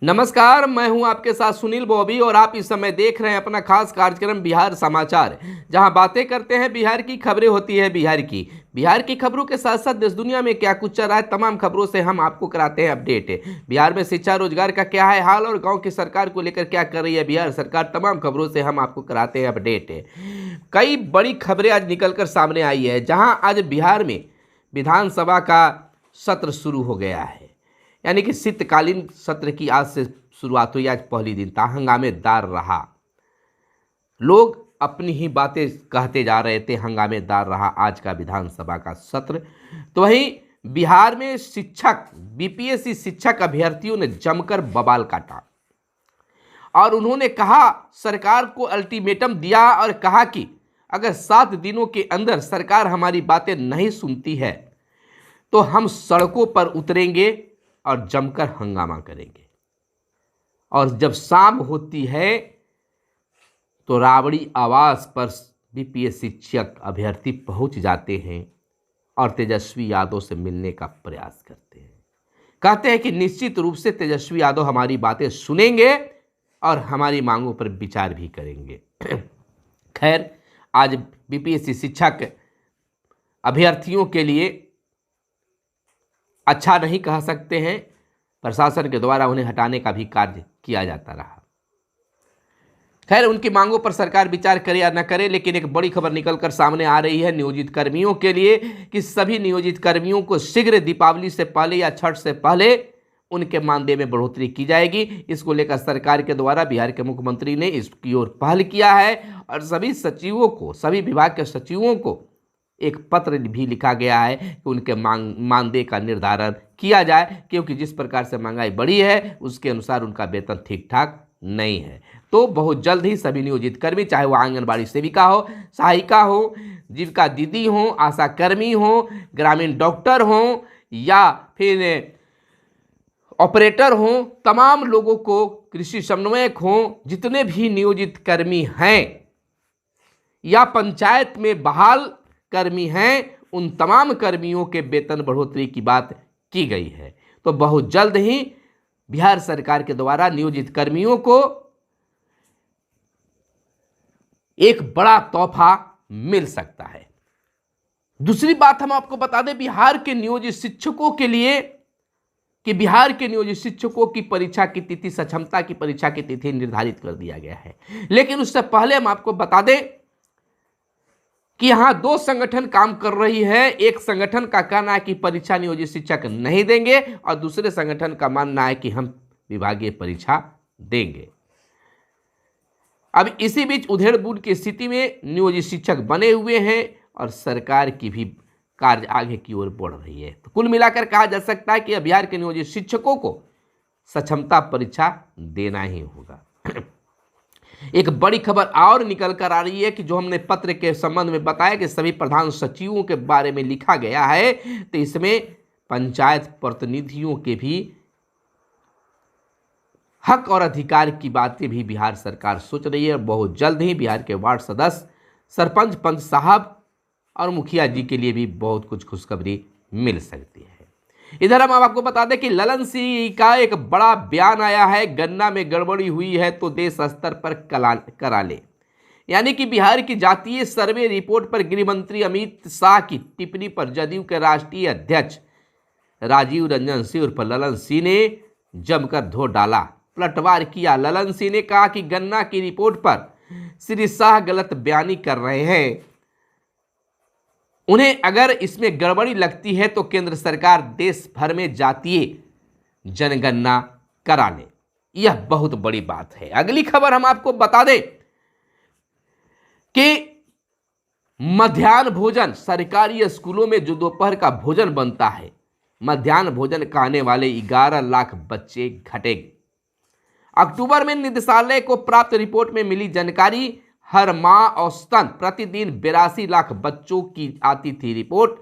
नमस्कार, मैं हूं आपके साथ सुनील बॉबी और आप इस समय देख रहे हैं अपना खास कार्यक्रम बिहार समाचार, जहां बातें करते हैं बिहार की, खबरें होती है बिहार की खबरों के साथ साथ देश दुनिया में क्या कुछ चल रहा है तमाम खबरों से हम आपको कराते हैं अपडेट। बिहार में शिक्षा रोजगार का क्या है हाल और गांव की सरकार को लेकर क्या कर रही है बिहार सरकार, तमाम खबरों से हम आपको कराते हैं अपडेट। कई बड़ी खबरें आज निकलकर सामने आई है, जहां आज बिहार में विधानसभा का सत्र शुरू हो गया है, यानी कि शीतकालीन सत्र की आज से शुरुआत हुई। आज पहली दिन था, हंगामेदार रहा। लोग अपनी ही बातें कहते जा रहे थे, हंगामेदार रहा आज का विधानसभा का सत्र। तो वहीं बिहार में शिक्षक बीपीएससी शिक्षक अभ्यर्थियों ने जमकर बवाल काटा और उन्होंने कहा, सरकार को अल्टीमेटम दिया और कहा कि अगर 7 दिनों के अंदर सरकार हमारी बातें नहीं सुनती है तो हम सड़कों पर उतरेंगे और जमकर हंगामा करेंगे। और जब शाम होती है तो राबड़ी आवास पर बीपीएससी शिक्षक अभ्यर्थी पहुंच जाते हैं और तेजस्वी यादव से मिलने का प्रयास करते हैं। कहते हैं कि निश्चित रूप से तेजस्वी यादव हमारी बातें सुनेंगे और हमारी मांगों पर विचार भी करेंगे। खैर, आज बीपीएससी शिक्षक अभ्यर्थियों के लिए अच्छा नहीं कह सकते हैं, प्रशासन के द्वारा उन्हें हटाने का भी कार्य किया जाता रहा। खैर, उनकी मांगों पर सरकार विचार करे या न करे, लेकिन एक बड़ी खबर निकलकर सामने आ रही है नियोजित कर्मियों के लिए कि सभी नियोजित कर्मियों को शीघ्र दीपावली से पहले या छठ से पहले उनके मानदेय में बढ़ोतरी की जाएगी। इसको लेकर सरकार के द्वारा बिहार के मुख्यमंत्री ने इसकी ओर पहल किया है और सभी सचिवों को, सभी विभाग के सचिवों को एक पत्र भी लिखा गया है कि उनके मानदेय का निर्धारण किया जाए, क्योंकि जिस प्रकार से महंगाई बढ़ी है उसके अनुसार उनका वेतन ठीक ठाक नहीं है। तो बहुत जल्द ही सभी नियोजित कर्मी, चाहे वो आंगनबाड़ी सेविका हो, सहायिका हो, जीविका दीदी हो, आशा कर्मी हो, ग्रामीण डॉक्टर हो या फिर ऑपरेटर हो, तमाम लोगों को, कृषि समन्वयक हो, जितने भी नियोजित कर्मी हैं या पंचायत में बहाल कर्मी हैं, उन तमाम कर्मियों के वेतन बढ़ोतरी की बात की गई है। तो बहुत जल्द ही बिहार सरकार के द्वारा नियोजित कर्मियों को एक बड़ा तोहफा मिल सकता है। दूसरी बात हम आपको बता दें बिहार के नियोजित शिक्षकों के लिए कि बिहार के नियोजित शिक्षकों की परीक्षा की तिथि, सक्षमता की परीक्षा की तिथि निर्धारित कर दिया गया है। लेकिन उससे पहले हम आपको बता दें कि यहां 2 संगठन काम कर रही है। एक संगठन का कहना है कि परीक्षा नियोजित शिक्षक नहीं देंगे और दूसरे संगठन का मानना है कि हम विभागीय परीक्षा देंगे। अब इसी बीच उधेड़-बुन की स्थिति में नियोजित शिक्षक बने हुए हैं और सरकार की भी कार्य आगे की ओर बढ़ रही है। तो कुल मिलाकर कहा जा सकता है कि बिहार के नियोजित शिक्षकों को सक्षमता परीक्षा देना ही होगा। एक बड़ी खबर और निकल कर आ रही है कि जो हमने पत्र के संबंध में बताया कि सभी प्रधान सचिवों के बारे में लिखा गया है, तो इसमें पंचायत प्रतिनिधियों के भी हक और अधिकार की बातें भी बिहार सरकार सोच रही है। और बहुत जल्द ही बिहार के वार्ड सदस्य, सरपंच, पंच साहब और मुखिया जी के लिए भी बहुत कुछ खुशखबरी मिल सकती है। इधर हम आपको बता दें कि ललन सिंह का एक बड़ा बयान आया है, गन्ना में गड़बड़ी हुई है तो देश स्तर पर करा ले। यानी कि बिहार की जातीय सर्वे रिपोर्ट पर गृह मंत्री अमित शाह की टिप्पणी पर जदयू के राष्ट्रीय अध्यक्ष राजीव रंजन सिंह उर्फ ललन सिंह ने जमकर धो डाला, पलटवार किया। ललन सिंह ने कहा कि गन्ना की रिपोर्ट पर श्री शाह गलत बयानी कर रहे हैं। उन्हें अगर इसमें गड़बड़ी लगती है तो केंद्र सरकार देश भर में जातीय जनगणना करा ले। यह बहुत बड़ी बात है। अगली खबर हम आपको बता दें कि मध्याह्न भोजन, सरकारी स्कूलों में जो दोपहर का भोजन बनता है, मध्याह्न भोजन खाने वाले 11 लाख बच्चे घटेंगे। अक्टूबर में निदेशालय को प्राप्त रिपोर्ट में मिली जानकारी, हर माह औसतन प्रतिदिन 82 लाख बच्चों की आती थी रिपोर्ट।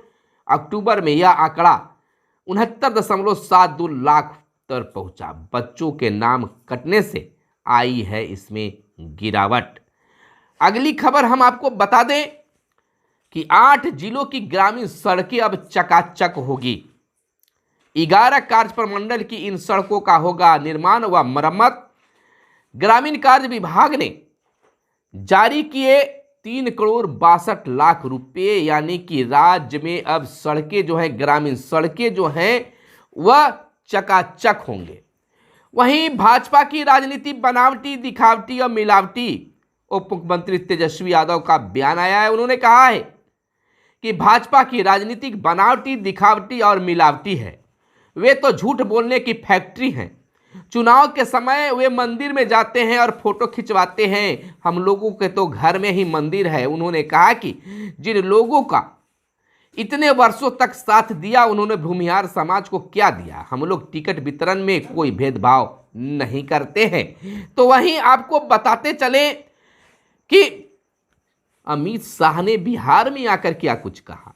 अक्टूबर में यह आंकड़ा 69.72 लाख तक पहुंचा। बच्चों के नाम कटने से आई है इसमें गिरावट। अगली खबर हम आपको बता दें कि 8 जिलों की ग्रामीण सड़कें अब चकाचक होगी। 11 कार्य प्रमंडल की इन सड़कों का होगा निर्माण व मरम्मत। ग्रामीण कार्य विभाग ने जारी किए 3,62,00,000 रुपये, यानी कि राज्य में अब सड़कें जो है, ग्रामीण सड़कें जो हैं वह चकाचक होंगे। वहीं भाजपा की राजनीति बनावटी, दिखावटी और मिलावटी। उप मुख्यमंत्री तेजस्वी यादव का बयान आया है। उन्होंने कहा है कि भाजपा की राजनीतिक बनावटी, दिखावटी और मिलावटी है। वे तो झूठ बोलने की फैक्ट्री हैं। चुनाव के समय वे मंदिर में जाते हैं और फोटो खिंचवाते हैं। हम लोगों के तो घर में ही मंदिर है। उन्होंने कहा कि जिन लोगों का इतने वर्षों तक साथ दिया, उन्होंने भूमिहार समाज को क्या दिया। हम लोग टिकट वितरण में कोई भेदभाव नहीं करते हैं। तो वहीं आपको बताते चले कि अमित शाह ने बिहार में आकर क्या कुछ कहा।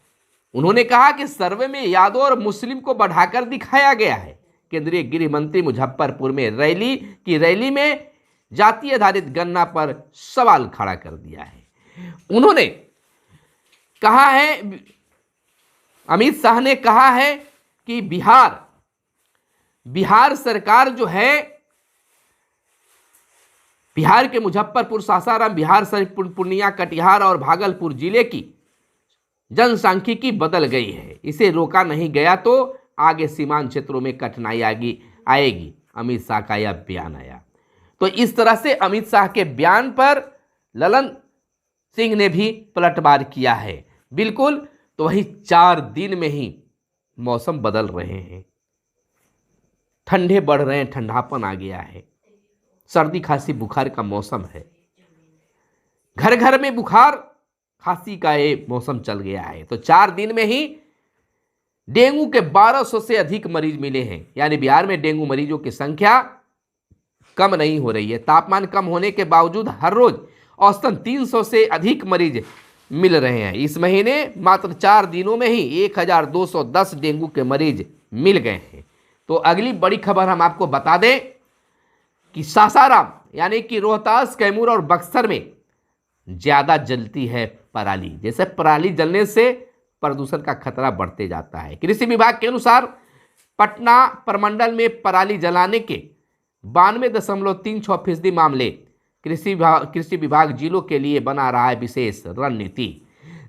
उन्होंने कहा कि सर्वे में यादव और मुस्लिम को बढ़ाकर दिखाया गया है। केंद्रीय गृह मंत्री मुजफ्फरपुर में रैली में जाति आधारित गणना पर सवाल खड़ा कर दिया है। उन्होंने कहा है, अमित शाह ने कहा है कि बिहार सरकार जो है, बिहार के मुजफ्फरपुर, सासाराम, बिहार शरीफ, पूर्णिया, कटिहार और भागलपुर जिले की जनसांख्यिकी बदल गई है। इसे रोका नहीं गया तो आगे सीमांत क्षेत्रों में कठिनाई आएगी। अमित शाह का यह बयान आया। तो इस तरह से अमित शाह के बयान पर ललन सिंह ने भी पलटवार किया है। बिल्कुल। तो वही 4 दिन में ही मौसम बदल रहे हैं, ठंडे बढ़ रहे हैं, ठंडापन आ गया है, सर्दी खांसी बुखार का मौसम है। घर घर में बुखार खांसी का ये मौसम चल गया है। तो 4 दिन में ही डेंगू के 1200 से अधिक मरीज मिले हैं। यानी बिहार में डेंगू मरीजों की संख्या कम नहीं हो रही है। तापमान कम होने के बावजूद हर रोज औसतन 300 से अधिक मरीज मिल रहे हैं। इस महीने मात्र 4 दिनों में ही 1210 डेंगू के मरीज मिल गए हैं। तो अगली बड़ी खबर हम आपको बता दें कि सासाराम यानी कि रोहतास, कैमूर और बक्सर में ज़्यादा जलती है पराली। जैसे पराली जलने से प्रदूषण का खतरा बढ़ते जाता है। कृषि विभाग के अनुसार पटना प्रमंडल में पराली जलाने के 92.36% मामले कृषि विभाग जिलों के लिए बना रहा है विशेष रणनीति।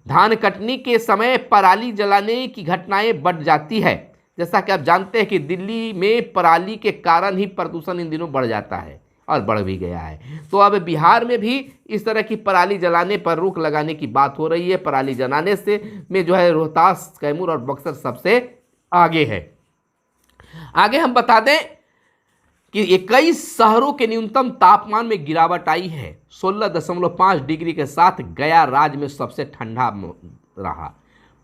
धान कटनी के समय पराली जलाने की घटनाएं बढ़ जाती है। जैसा कि आप जानते हैं कि दिल्ली में पराली के कारण ही प्रदूषण इन दिनों बढ़ जाता है और बढ़ भी गया है। तो अब बिहार में भी इस तरह की पराली जलाने पर रोक लगाने की बात हो रही है। पराली जलाने से में जो है रोहतास, कैमूर और बक्सर सबसे आगे है। आगे हम बता दें कि 21 शहरों के न्यूनतम तापमान में गिरावट आई है। 16.5 डिग्री के साथ गया राज्य में सबसे ठंडा रहा।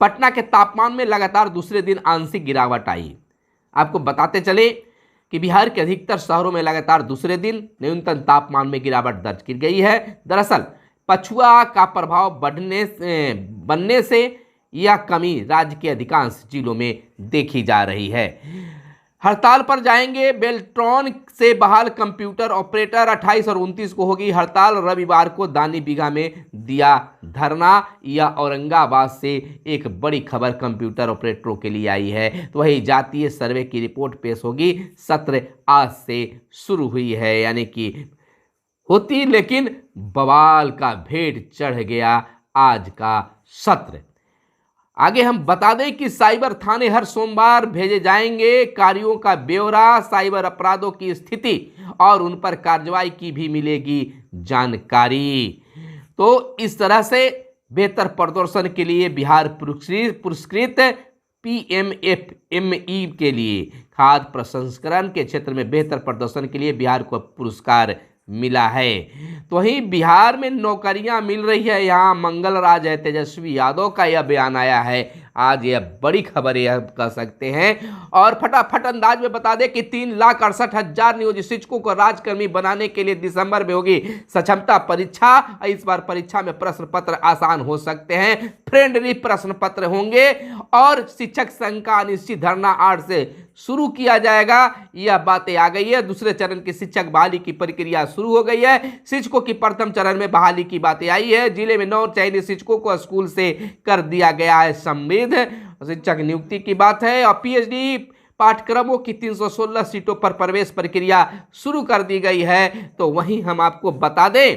पटना के तापमान में लगातार दूसरे दिन आंशिक गिरावट आई। आपको बताते चले कि बिहार के अधिकतर शहरों में लगातार दूसरे दिन न्यूनतम तापमान में गिरावट दर्ज की गई है। दरअसल पछुआ का प्रभाव बनने से यह कमी राज्य के अधिकांश जिलों में देखी जा रही है। हड़ताल पर जाएंगे बेल्ट्रॉन से बहाल कंप्यूटर ऑपरेटर। 28 और 29 को होगी हड़ताल। रविवार को दानी बीघा में दिया धरना। या औरंगाबाद से एक बड़ी खबर कंप्यूटर ऑपरेटरों के लिए आई है। तो वही जातीय सर्वे की रिपोर्ट पेश होगी। सत्र आज से शुरू हुई है, यानी कि होती, लेकिन बवाल का भेंट चढ़ गया आज का सत्र। आगे हम बता दें कि साइबर थाने हर सोमवार भेजे जाएंगे कार्यों का ब्यौरा। साइबर अपराधों की स्थिति और उन पर कार्रवाई की भी मिलेगी जानकारी। तो इस तरह से बेहतर प्रदर्शन के लिए बिहार पुरस्कृत PMFME के लिए खाद्य प्रसंस्करण के क्षेत्र में बेहतर प्रदर्शन के लिए बिहार को पुरस्कार मिला है। तो वहीं बिहार में नौकरियां मिल रही है। यहाँ मंगल राज है, तेजस्वी यादव का यह बयान आया है। आज यह बड़ी खबर यह कह सकते हैं। और फटाफट अंदाज में बता दें कि 3,68,000 नियोजित शिक्षकों को राज्यकर्मी बनाने के लिए दिसंबर में होगी सक्षमता परीक्षा। इस बार परीक्षा में प्रश्न पत्र आसान हो सकते हैं, फ्रेंडली प्रश्न पत्र होंगे और शिक्षक संघ का अनिश्चित धरना 8 से शुरू किया जाएगा। यह बातें आ गई है। दूसरे चरण की शिक्षक बहाली की प्रक्रिया शुरू हो गई है। शिक्षकों की प्रथम चरण में बहाली की बातें आई है। जिले में 9 चयनित शिक्षकों को स्कूल से कर दिया गया है संविद। शिक्षक नियुक्ति की बात है। और PhD पाठ्यक्रमों की 316 सीटों पर प्रवेश प्रक्रिया शुरू कर दी गई है। तो वहीं हम आपको बता दें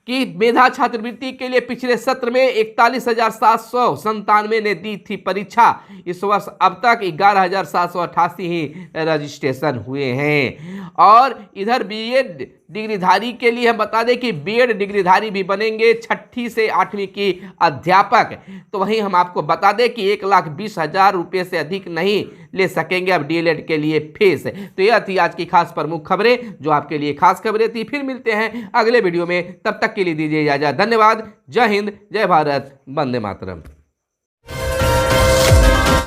कि मेधा छात्रवृत्ति के लिए पिछले सत्र में 41,797 ने दी थी परीक्षा। इस वर्ष अब तक 11,788 ही रजिस्ट्रेशन हुए हैं। और इधर बीएड डिग्रीधारी के लिए हम बता दें कि बीएड डिग्रीधारी भी बनेंगे 6ठी से 8वीं की अध्यापक। तो वहीं हम आपको बता दें कि 1,20,000 रुपये से अधिक नहीं ले सकेंगे अब डीएलएड के लिए फीस। तो यह थी आज की खास प्रमुख खबरें जो आपके लिए खास खबरें थी। फिर मिलते हैं अगले वीडियो में, तब तक के लिए दीजिए इजाजत। धन्यवाद। जय हिंद, जय भारत, वंदे मातरम।